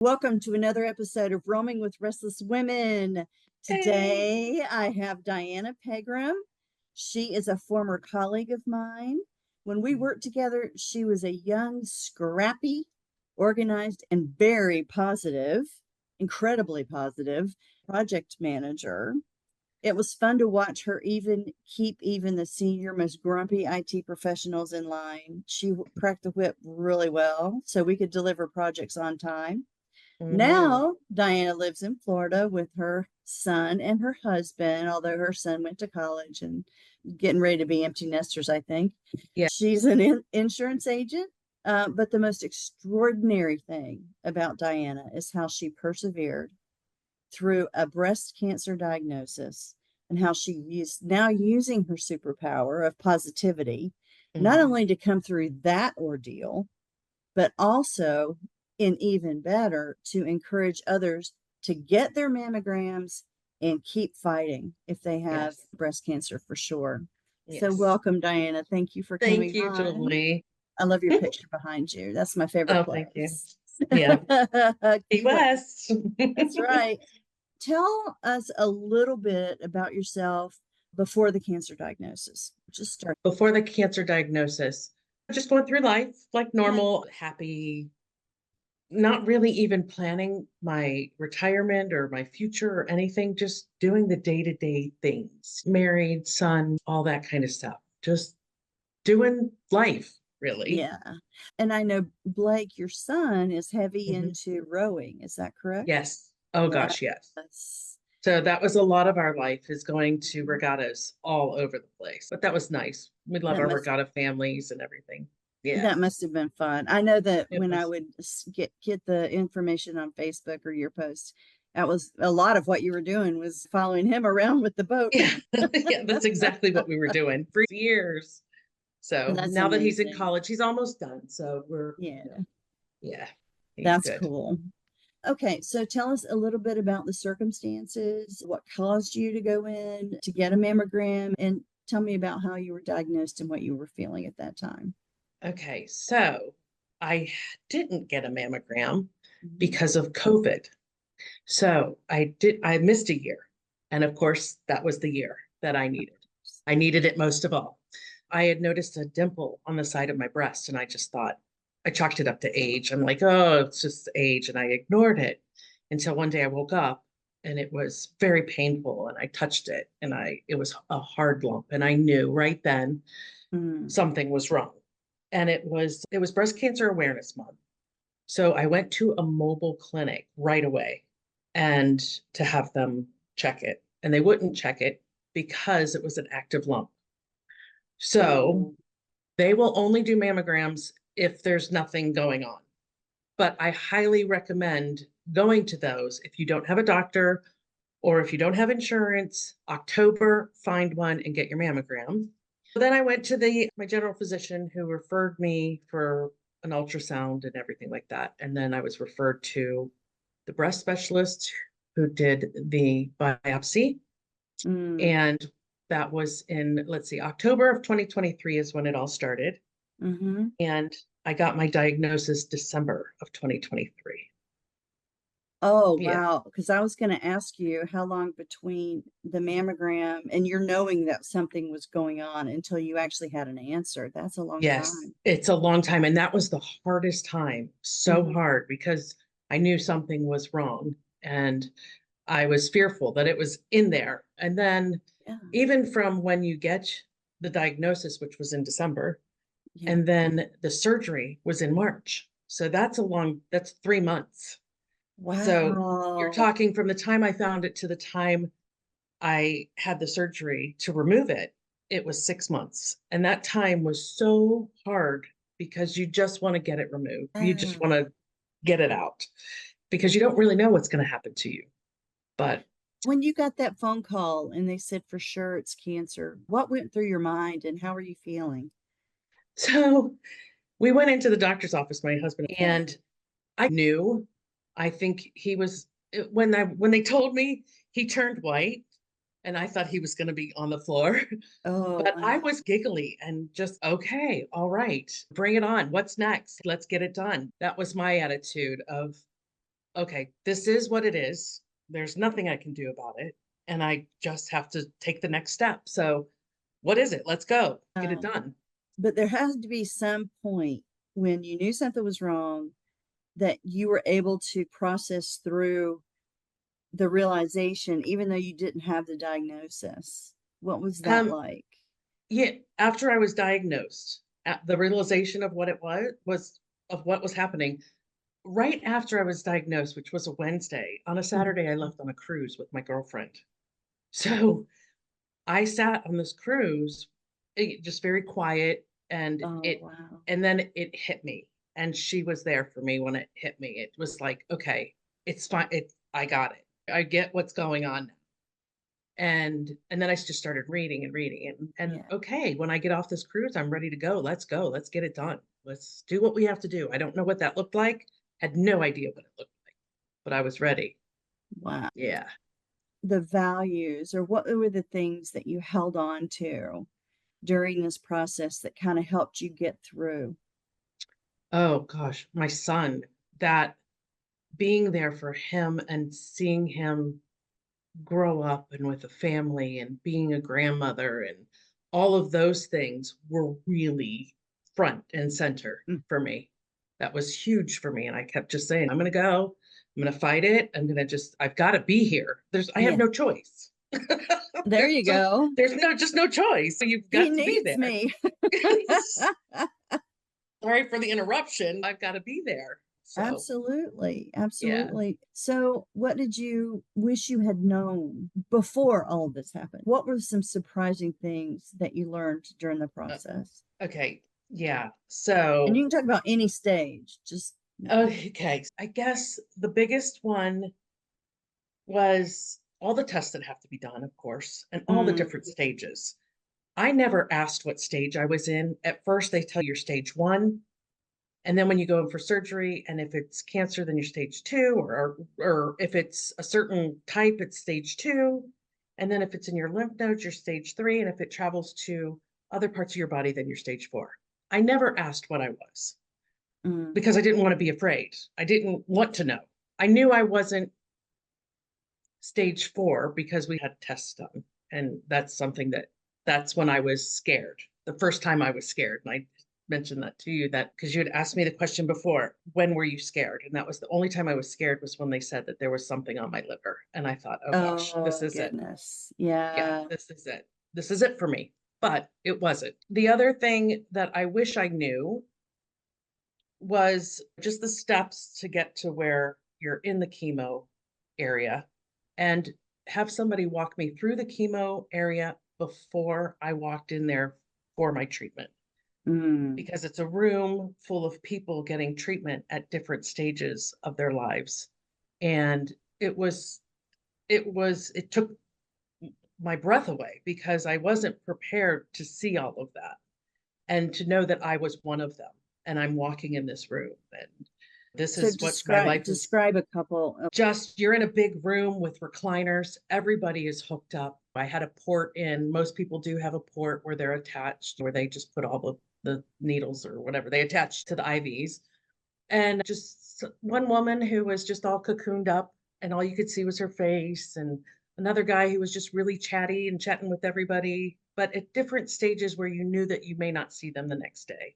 Welcome to another episode of Roaming with Restless Women. Hey. Today I have Diana Pegrum. She is a former colleague of mine. When we worked together, she was a young, scrappy, organized, and very positive, incredibly positive project manager. It was fun to watch her keep even the senior, most grumpy IT professionals in line. She cracked the whip really well so we could deliver projects on time. Mm-hmm. Now, Diana lives in Florida with her son and her husband, although her son went to college and getting ready to be empty nesters, I think. Yeah. She's an insurance agent. But the most extraordinary thing about Diana is how she persevered through a breast cancer diagnosis and how she used now using her superpower of positivity, not Mm-hmm. only to come through that ordeal, but also, and even better, to encourage others to get their mammograms and keep fighting if they have Yes. breast cancer for sure. So, Yes. welcome, Diana. Thank you for Thank coming you, on. Julie. I love your picture behind you. That's my favorite Oh, thank you. place. Yeah. Key Key West. West. That's right. Tell us a little bit about yourself before the cancer diagnosis. Just start. Before the cancer diagnosis, just going through life like Yeah. normal, happy, not really even planning my retirement or my future or anything, just doing the day-to-day things. Married, son, all that kind of stuff. Just doing life, really. Yeah. And I know Blake, your son, is heavy Mhm. into rowing. Is that correct? Yes. Oh gosh, yes. Yes. So that was a lot of our life is going to regattas all over the place. But that was nice. We love That our must regatta families and everything. Yeah, that must have been fun. I know that it when I was. would get the information on Facebook or your post, that was a lot of what you were doing was following him around with the boat. Yeah, yeah, that's exactly what we were doing for years. So That's now that he's in amazing. college, he's almost done. So Yeah, yeah, he's that's good. cool. Okay, so tell us a little bit about the circumstances, what caused you to go in to get a mammogram, and tell me about how you were diagnosed and what you were feeling at that time. Okay, so I didn't get a mammogram Mhm. because of COVID. So I missed a year. And of course, that was the year that I needed. I needed it most of all. I had noticed a dimple on the side of my breast, and I just thought, I chalked it up to age. I'm like, oh, it's just age. And I ignored it until one day I woke up and it was very painful. And I touched it and it was a hard lump. And I knew right then Mm. something was wrong. And it was Breast Cancer Awareness Month. So I went to a mobile clinic right away and to have them check it. And they wouldn't check it because it was an active lump. So Oh, they will only do mammograms if there's nothing going on. But I highly recommend going to those if you don't have a doctor or if you don't have insurance. October, find one and get your mammogram. So then I went to the my general physician who referred me for an ultrasound and everything like that. And then I was referred to the breast specialist who did the biopsy. mm, And that was in, let's see, October of 2023 is when it all started. mm-hmm. And I got my diagnosis December of 2023. Oh, Yeah. wow. Because I was going to ask you how long between the mammogram and you're knowing that something was going on until you actually had an answer. That's a long Yes, time. it's a long time. And that was the hardest time. So Hmm. hard because I knew something was wrong and I was fearful that it was in there. And then Yeah, even from when you get the diagnosis, which was in December, yeah. and then the surgery was in March. So that's 3 months. So you're Wow. talking from the time I found it to the time I had the surgery to remove it, it was 6 months. And that time was so hard because you just want to get it removed. You just Ah. want to get it out because you don't really know what's going to happen to you. But When you got that phone call and they said for sure it's cancer, what went through your mind and how are you feeling? so we went into the doctor's office, my husband, and I knew, I think he was, when they told me, he turned white and I thought he was going to be on the floor. Oh, But I wow. was giggly and just, okay, all right, bring it on. What's next? Let's get it done. That was my attitude of, okay, this is what it is. There's nothing I can do about it. And I just have to take the next step. So what is it? Let's go. Get it Um, done. but there has to be some point when you knew something was wrong that you were able to process through the realization, even though you didn't have the diagnosis. What was that Um, like? yeah, after I was diagnosed, the realization of what it was of what was happening, right after I was diagnosed, which was a Wednesday, on a Mhm. Saturday, I left on a cruise with my girlfriend. So I sat on this cruise, just very quiet, and Oh, wow. and then it hit me. And she was there for me when it hit me. It was like, okay, it's fine. I got it. I get what's going on now. And then I just started reading and reading and Yeah. okay, when I get off this cruise, I'm ready to go. Let's go. Let's get it done. Let's do what we have to do. I don't know what that looked like. Had no idea what it looked like, but I was ready. Wow. Yeah. The values, or what were the things that you held on to during this process that kind of helped you get through? Oh gosh, my son, that being there for him and seeing him grow up and with a family and being a grandmother and all of those things were really front and center Mm, for me. That was huge for me. And I kept just saying, I'm going to go, I'm going to fight it. I've got to be here. I have yeah. no choice. There you go. There's just no choice. So you've He got to be needs there. me. Sorry for the interruption. I've got to be there. So Absolutely. yeah. Absolutely. So, what did you wish you had known before all of this happened? What were some surprising things that you learned during the Uh, process? okay. Yeah. And So you can talk about any stage, just okay. I guess the biggest one was all the tests that have to be done, of course, and all the mm, different stages. I never asked what stage I was in. At first, they tell you you're stage one. And then when you go in for surgery, and if it's cancer, then you're stage two, or if it's a certain type, it's stage two. And then if it's in your lymph nodes, you're stage three. And if it travels to other parts of your body, then you're stage four. I never asked what I was mm. because I didn't want to be afraid. I didn't want to know. I knew I wasn't stage four because we had tests done. And that's when I was scared. The first time I was scared. And I mentioned that to you that because you had asked me the question before, when were you scared? And that was the only time I was scared was when they said that there was something on my liver. And I thought, oh gosh, this Oh, is it. goodness. Yeah, Yeah. this is it. This is it for me. But it wasn't. The other thing that I wish I knew was just the steps to get to where you're in the chemo area and have somebody walk me through the chemo area before I walked in there for my treatment. Mm. Because it's a room full of people getting treatment at different stages of their lives. And it took my breath away because I wasn't prepared to see all of that and to know that I was one of them and I'm walking in this room and this So is what my life is. describe a couple of, Just you're in a big room with recliners, everybody is hooked up. I had a port in. Most people do have a port where they're attached, where they just put all the needles or whatever they attach to the IVs. And just one woman who was just all cocooned up and all you could see was her face, and another guy who was just really chatty and chatting with everybody, but at different stages where you knew that you may not see them the next day.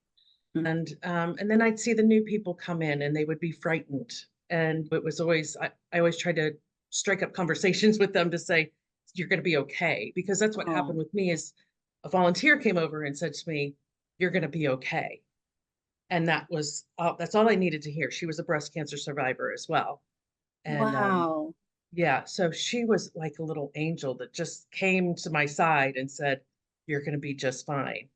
mm, And then I'd see the new people come in and they would be frightened. And it was always I always tried to strike up conversations with them to say, you're going to be okay. Because that's what happened oh, with me is a volunteer came over and said to me, you're going to be okay. And that's all I needed to hear. She was a breast cancer survivor as well. And wow. yeah, so she was like a little angel that just came to my side and said, you're going to be just fine.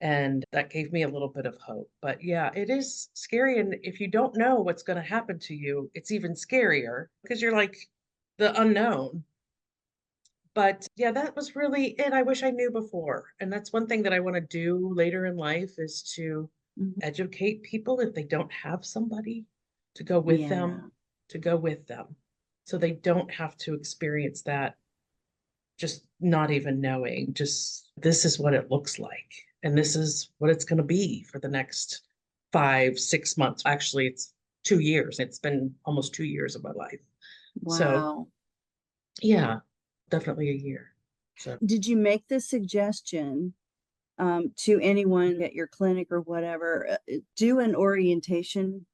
And that gave me a little bit of hope. But yeah, it is scary. And if you don't know what's going to happen to you, it's even scarier because you're like the unknown. But yeah, that was really it. I wish I knew before. And that's one thing that I want to do later in life is to Mhm. educate people if they don't have somebody to go with them, Yeah. to go with them. So they don't have to experience that just not even knowing, just this is what it looks like. And this is what it's going to be for the next 5, 6 months. Actually, it's 2 years. It's been almost 2 years of my life. So Wow. yeah, definitely a year. So Did you make the suggestion to anyone at your clinic or whatever, do an orientation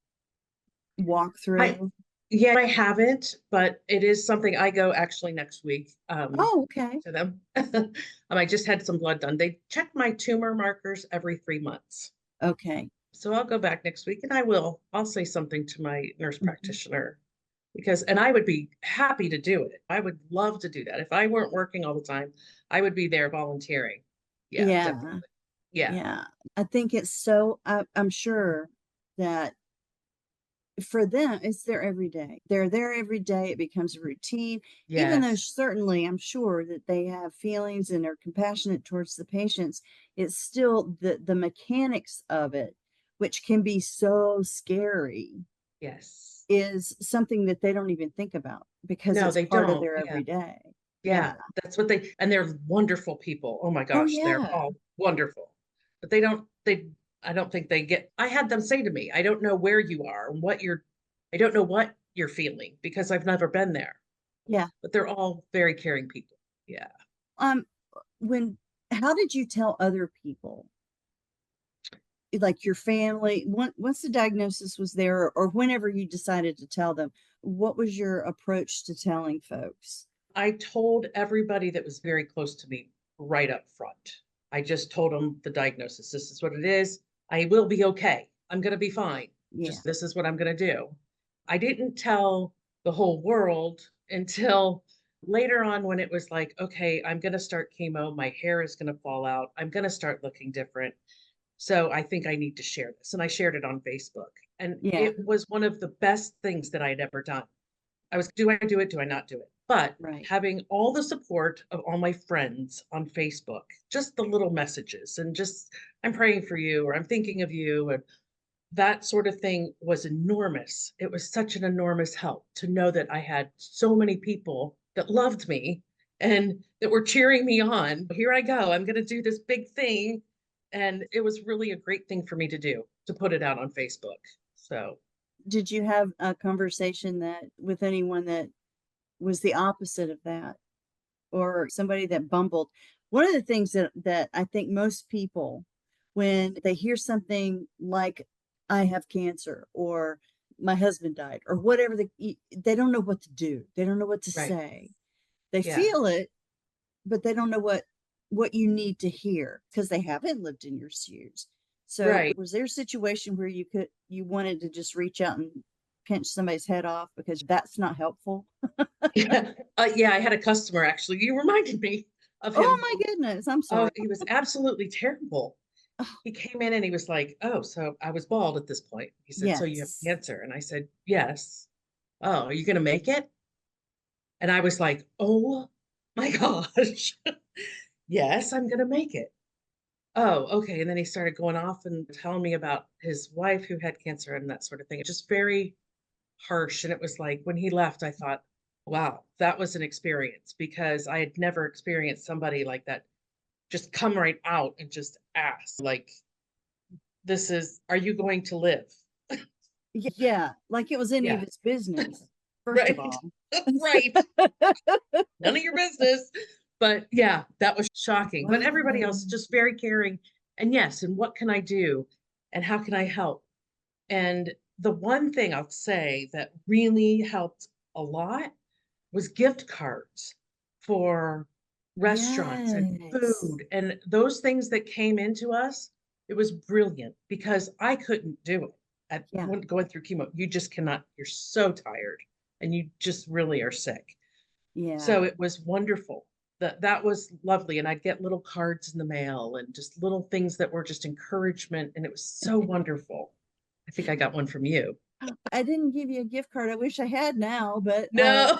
I, walkthrough? yeah, I haven't, but it is something I go actually next week Oh, okay. to them. I just had some blood done. They check my tumor markers every 3 months. Okay. So I'll go back next week and I'll say something to my nurse Mhm. practitioner because, and I would be happy to do it. I would love to do that. If I weren't working all the time, I would be there volunteering. Yeah, Yeah. definitely. Yeah. Yeah. I think it's so, I'm sure that for them, it's their every day. They're there every day. It becomes a routine, even though Yes. certainly I'm sure that they have feelings and are compassionate towards the patients. It's still the mechanics of it, which can be so scary, Yes. is something that they don't even think about because No, it's they part of don't. their Yeah. everyday. Yeah. Yeah. That's what they, and they're wonderful people. Oh my Oh, gosh, they're yeah. all wonderful. But I don't think they get, I had them say to me, I don't know where you are and I don't know what you're feeling because I've never been there. Yeah. But they're all very caring people. Yeah. Um, when, how did you tell other people, like your family, once the diagnosis was there, or whenever you decided to tell them, what was your approach to telling folks? I told everybody that was very close to me right up front. I just told them the diagnosis. This is what it is. I will be okay. I'm going to be fine. Yeah. Just this is what I'm going to do. I didn't tell the whole world until later on when it was like, okay, I'm going to start chemo. My hair is going to fall out. I'm going to start looking different. So I think I need to share this. And I shared it on Facebook. And Yeah. it was one of the best things that I'd ever done. Do I do it? Do I not do it? But Right. having all the support of all my friends on Facebook, just the little messages and just, I'm praying for you or I'm thinking of you. And that sort of thing was enormous. It was such an enormous help to know that I had so many people that loved me and that were cheering me on. Here I go. I'm going to do this big thing. And it was really a great thing for me to do, to put it out on Facebook. So Did you have a conversation that with anyone that was the opposite of that, or somebody that bumbled? One of the things that I think most people, when they hear something like I have cancer or my husband died or whatever, they don't know what to do. They don't know what to right. say. They Yeah. feel it, but they don't know what you need to hear because they haven't lived in your shoes. So Right. was there a situation where you wanted to just reach out and pinch somebody's head off because that's not helpful? Yeah. Yeah, I had a customer actually. You reminded me of Oh him. my goodness, I'm Oh, sorry. he was absolutely terrible. Oh, He came in and he was like, "Oh, so I was bald at this point." He said, "So you have yes. cancer?" And I said, "Yes." "Oh, are you going to make it?" And I was like, "Oh my gosh." "Yes, I'm going to make it." "Oh, okay." And then he started going off and telling me about his wife who had cancer and that sort of thing. It's just very harsh. And it was like when he left, I thought, wow, that was an experience because I had never experienced somebody like that just come right out and just ask, like, are you going to live? Yeah, like it was any of Yeah, his business, first of right. all. Right. None of your business. But yeah, that was shocking. But everybody Wow. else just very caring. And yes, and what can I do? And how can I help? And the one thing I'll say that really helped a lot was gift cards for restaurants and Yes. food and those things that came into us. It was brilliant because I couldn't do it Yeah. when going through chemo. You just cannot, you're so tired and you just really are sick. Yeah. So it was wonderful. That was lovely. And I'd get little cards in the mail and just little things that were just encouragement. And it was so wonderful. I think I got one from you. I didn't give you a gift card. I wish I had now, but No.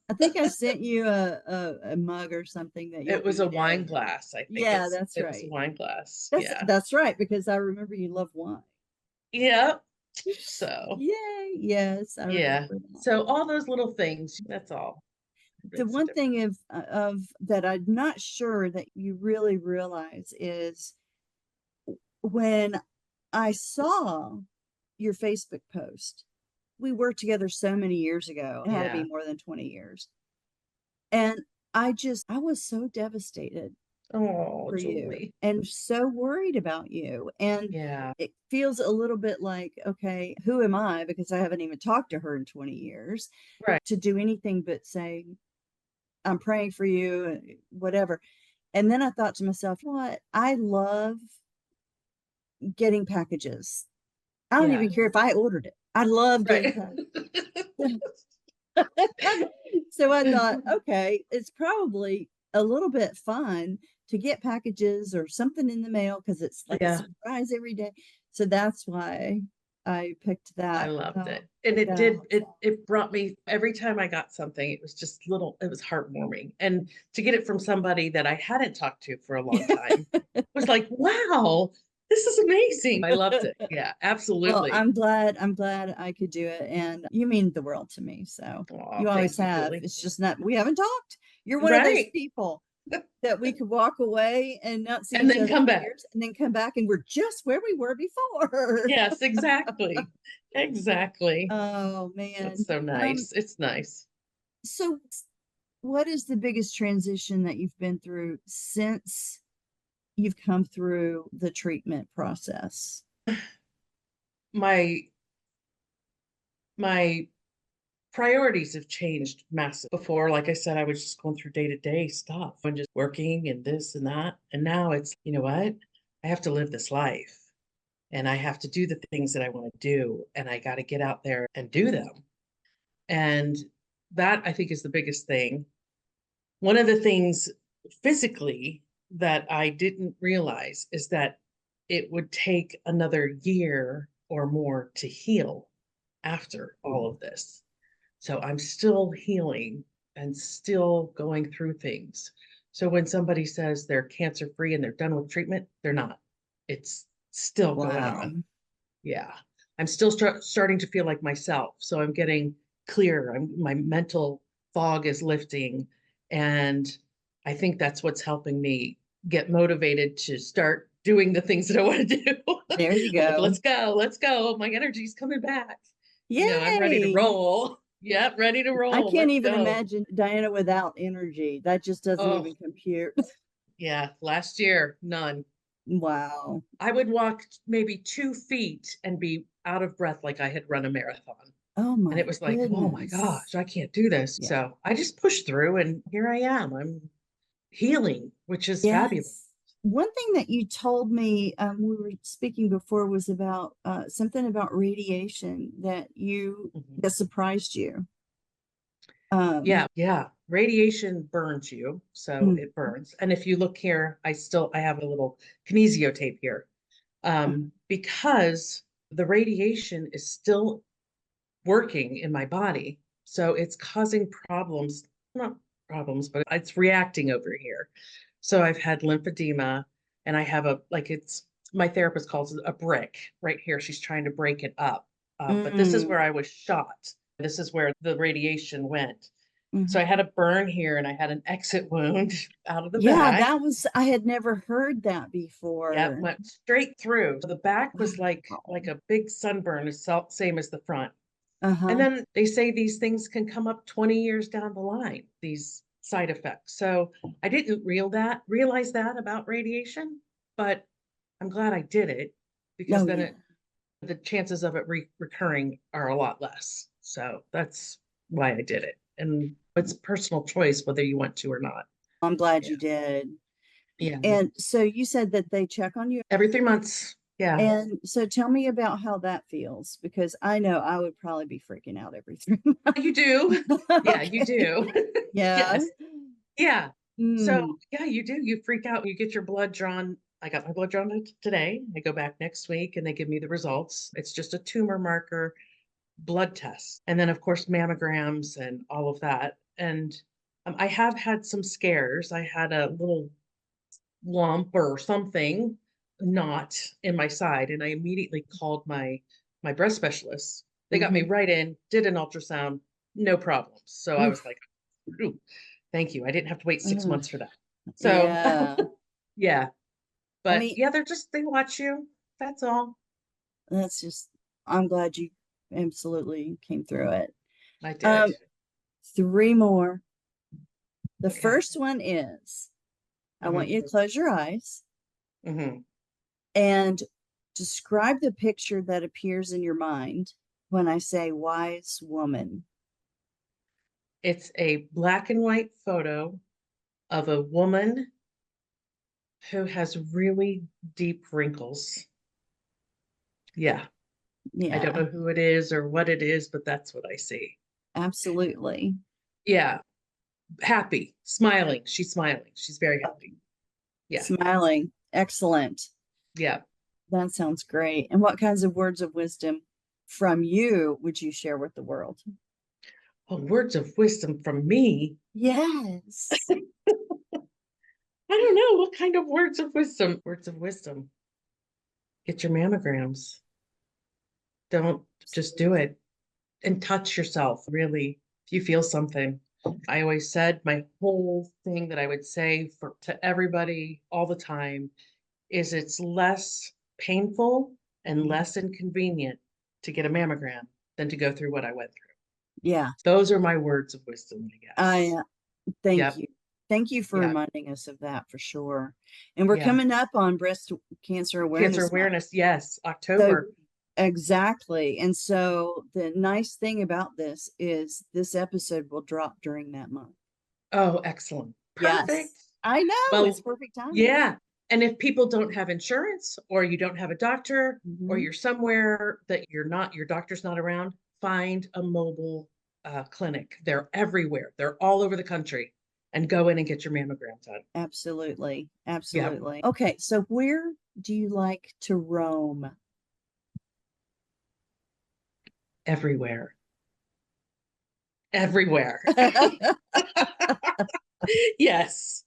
I think I sent you a mug or something that you'll It was be a very. wine glass. I think Yeah, that's it was a right. wine glass. That's Yeah. that's right, because I remember you love wine. Yeah. So, Yay. Yes, I remember yeah. that. So all those little things, that's all. The Makes a one difference. thing of that I'm not sure that you really realize is when I saw your Facebook post we worked together so many years ago. It had to be Yeah. more than 20 years. And I was so devastated Oh, for you Julie. and so worried about you. And Yeah. it feels a little bit like, okay, who am I? Because I haven't even talked to her in 20 years Right. to do anything but say, I'm praying for you, whatever. And then I thought to myself, what? I love getting packages. I don't Yeah. even care if I ordered it. I love getting Right. packages. So I thought, okay, it's probably a little bit fun to get packages or something in the mail because it's like a Yeah. surprise every day. So that's why I picked I that. loved it. And it Yeah. did, it brought me every time I got something, it was just little, it was heartwarming. And to get it from somebody that I hadn't talked to for a long time was like, wow, this is amazing. I loved it. Yeah, Well, absolutely. I'm glad I could do it. And you mean the world to me. So Oh, you always thank you, have. Julie. It's just not, we haven't talked. You're one of those Right. people that we could walk away and not see And each then other come for back. years and then come back and we're just where we were before. Yes, exactly. Exactly. Oh man. That's so nice. It's nice. So what is the biggest transition that you've been through since you've come through the treatment process? My my priorities have changed massive. Before, like I said, I was just going through day-to-day stuff and just working and this and that. And now it's, you know what? I have to live this life and I have to do the things that I want to do. And I got to get out there and do them. And that I think is the biggest thing. One of the things physically that I didn't realize is that it would take another year or more to heal after all of this. So I'm still healing and still going through things. So when somebody says they're cancer free and they're done with treatment, they're not. It's still going Wow. on. Yeah. I'm still starting to feel like myself. So I'm getting clearer. My mental fog is lifting. And I think that's what's helping me get motivated to start doing the things that I want to do. There you I'm like, go. let's go, let's go. My energy's coming back. I'm ready to Yay. roll. Yep, ready to I roll. can't Let's even go. imagine Diana without energy. That just doesn't Oh, even compute. yeah. Last year, none. Wow. I would walk maybe 2 feet and be out of breath like I had run a marathon. Oh And it my was like, oh my goodness. gosh, I can't do this. Yeah. So I just pushed through and here I am. I'm healing, which is fabulous. Yes. One thing that you told me we were speaking before was about something about radiation Mhm. that surprised you. Um, Yeah, yeah. Radiation burns you, so mm, it burns. And if you look here, I have a little kinesio tape here. Because the radiation is still working in my body. So it's causing problems, not problems, but it's reacting over here. So I've had lymphedema and I have my therapist calls it a brick right here. She's trying to break it up. But this is mm, where I was shot. This is where the radiation went. So I mhm. had a burn here and I had an exit wound out of the Yeah, back. I had never heard that Yeah, before. went straight through. So the back was Wow. like a big sunburn, same as the front. And Uh-huh. then they say these things can come up 20 years down the line, these side effects. So I didn't realize that about radiation, but I'm glad I did it because Oh then yeah. the chances of it recurring are a lot less. So that's why I did it. And it's personal choice whether you want to or not. I'm glad Yeah. you did. Yeah. And so you said that they check on you. Every 3 months. Yeah. And so tell me about how that feels because I know I would probably be freaking out every 3 months. You do. Yeah, you Okay. do. Yeah. Yes. Yeah. So Mm, yeah, you do. You freak out. You get your blood drawn. I got my blood drawn today. I go back next week and they give me the results. It's just a tumor marker blood test. And then of course mammograms and all of that. And I have had some scares. I had a little lump or something not in my side and I immediately called my breast specialist. They got me hmm. right in, did an ultrasound, no problems. So I was Oof. like, "Phew, thank you. I didn't have to wait 6 months for that." So Yeah. yeah, I but mean, yeah, they watch you. That's all. that's just, I'm glad you absolutely came through it. I did. Um, three more. The Okay. first one is, I want you to Mm-hmm. close your eyes Mm-hmm. and describe the picture that appears in your mind when I say wise woman. It's a black and white photo of a woman who has really deep wrinkles. Yeah. I don't Yeah, know who it is or what it is, but that's what I see. absolutely. Yeah. Happy, smiling. She's smiling. She's very happy. Yeah. Smiling. Excellent. Yeah. That sounds great. And what kinds of words of wisdom from you would you share with the world? Oh, words of wisdom from me. Yes. I don't know what kind of words of wisdom. Words of wisdom. Get your mammograms. Don't just do it and touch yourself, really. If you feel something. I always said my whole thing that I would say for to everybody all the time is it's less painful and less inconvenient to get a mammogram than to go through what I went through. Yeah. Those are my words of wisdom, I I guess. thank Yep. you. Thank you for Yep. reminding us of that for sure. And we're Yeah. coming up on Breast Cancer Cancer Awareness Month. awareness. Yes. So October. exactly. And so the nice thing about this is this episode will drop during that month. Oh, excellent. Yes. Perfect. I know it's Well, perfect timing. yeah. And if people don't have insurance or you don't have a doctor or Mhm. you're somewhere that your doctor's not around, find a mobile clinic. They're everywhere. They're all over the country and go in and get your mammogram done. Absolutely. Yep. Absolutely. Okay. So where do you like to roam? Everywhere. Everywhere. Yes.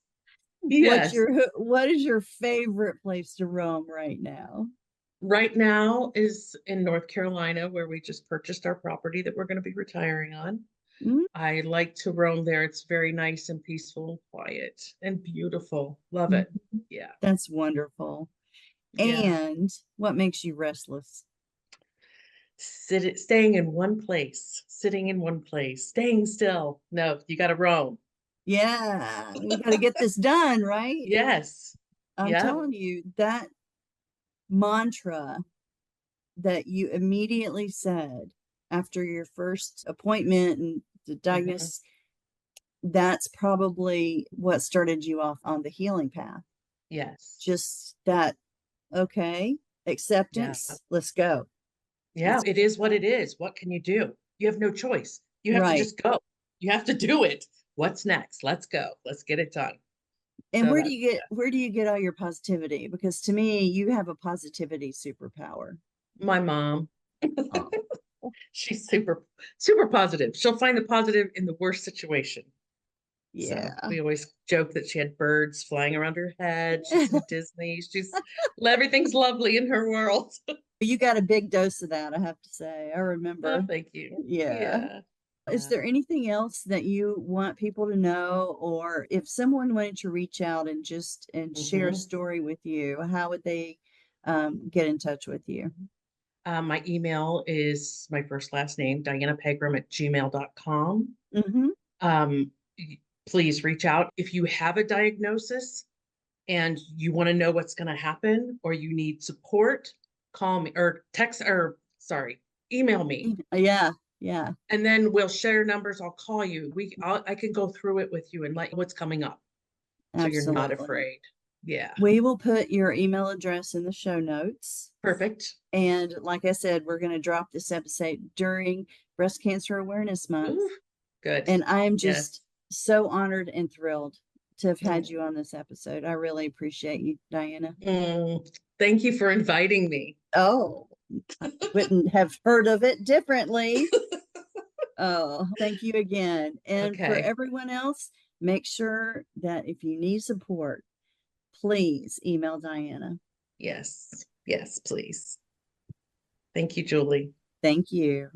Yes. What is your favorite place to roam right now? Right now is in North Carolina, where we just purchased our property that we're going to be retiring on. Mm, I like to roam there. It's very nice and peaceful, quiet, and beautiful. Love it. mhm. Yeah. That's wonderful. Yeah. And what makes you restless? Staying in one place, sitting in one place, staying still. No, you got to roam. Yeah, we got to get this done, right? Yes. I'm Yep. telling you, that mantra that you immediately said after your first appointment and the Hmm. diagnosis, that's probably what started you off on the healing path. Yes. Just that, okay, Yeah. acceptance, let's go. Yeah. Let's, It is what it is. What can you do? You have no choice. You have to right. just go. You have to do it. What's next? Let's go. Let's get it done. And So that, where do you get all your positivity? Because to me, you have a positivity superpower. my mom, Oh, she's super positive. She'll find the positive in the worst situation. So yeah. we always joke that she had birds flying around her head. She's in Disney. Everything's lovely in her world. You got a big dose of that, I have to say. I Oh, remember. thank you. Yeah. Yeah. Is Yeah. there anything else that you want people to know, or if someone wanted to reach out and just and share a Hmm. story with you, how would they get in touch with you? My email is my first last name, Diana Pegrum at gmail.com. Mm-hmm. Um, please reach out if you have a diagnosis and you want to know what's going to happen or you need support, call me or text or sorry, email me. Yeah, yeah, And then we'll share numbers. I'll call you. I can go through it with you and let you know what's coming up. So you're not absolutely. afraid. Yeah. We will put your email address in the show notes. Perfect. And like I said, we're going to drop this episode during Breast Cancer Awareness Month. Ooh, good. And I am just Yes. so honored and thrilled to have had Mm. you on this episode. I really appreciate you, Diana. Mm. Thank you for inviting me. Oh, I wouldn't have heard of it differently. Oh, thank you again. And for Okay. everyone else, make sure that if you need support, please email Diana. Yes. Yes, please. Thank you, Julie. Thank you.